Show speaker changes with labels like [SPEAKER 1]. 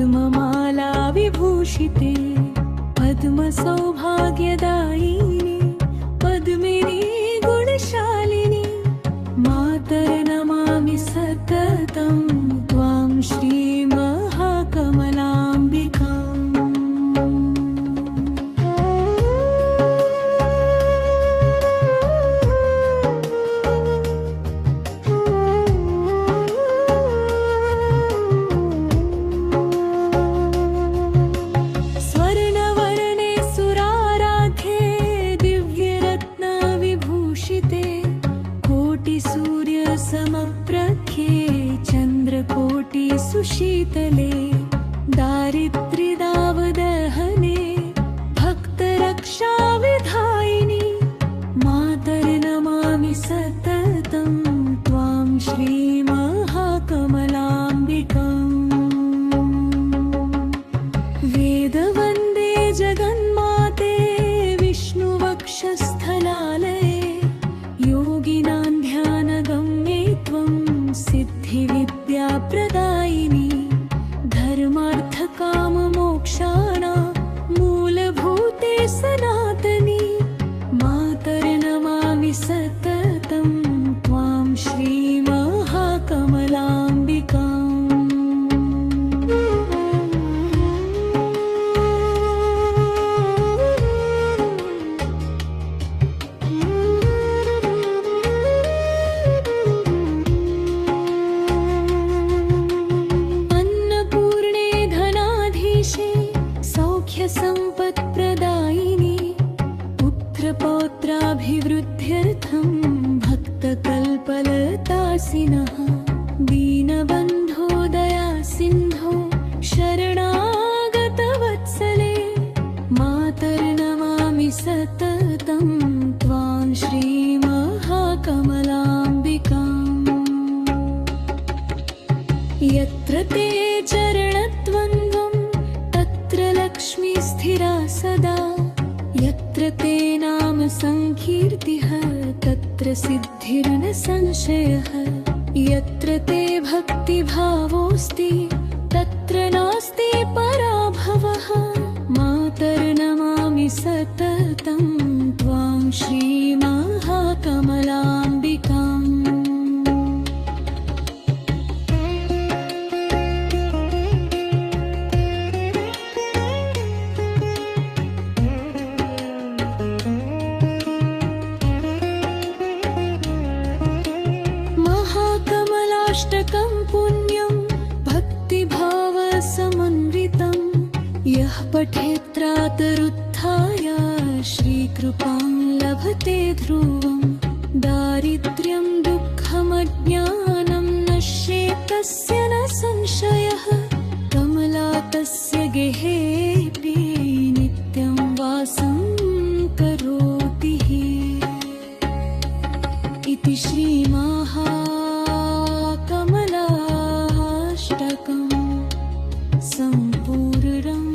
[SPEAKER 1] पद्ममाला विभूषिते पद्मसौभाग्यदायिनि पद्मिनी गुणशालिनी मातर्नमामि सततं त्वां श्रीमहाकमलाम्बिकाम्। समप्रख्ये चन्द्रकोटिसुशीतले दारिद्र्यदावदहने भक्तरक्षाविधायिनि मातर्नमामि सततं त्वां श्रीमहाकमलाम्बिकाम्। वेदवन्दे जगन्माते विष्णुवक्षस्थलालये योगिनां ध्यानगम्ये त्वं सिद्धिविद्याप्रदायिनी धर्मार्थकाममोक्षाणां मूलभूते सनातनी मातर्नमामि सततं त्वां श्रीमहाकमलाम्बिकाम्। सौख्यसम्पत्प्रदायिनी पुत्रपौत्राभिवृद्ध्यर्थं भक्तकल्पलतासिनः दीनबन्धो दयासिन्धो शरणागतवत्सले मातर्नमामि सततं त्वां श्रीमहाकमलाम्बिकाम्। यत्र ते चरणद्वन्द्वं लक्ष्मी स्थिरा सदा यत्र ते नाम संकीर्तिः तत्र सिद्धिर्न संशयः यत्र ते भक्तिभावोऽस्ति तत्र नास्ति पराभवः मातर्नमामि सततं त्वां श्रीमहाकमलाम्बिकाम्। महाकमलाष्टकं पुण्यं भक्तिभावसमन्वितं यः पठेत् प्रातरुत्थाय श्रीकृपां लभते ध्रुवं दारिद्र्यं दुःखमज्ञानं नश्येत् तस्य न संशयः कमला तस्य गेहेऽपि नित्यं वासं करोति इति श्रीमहाकमलाष्टकं सम्पूर्णम्।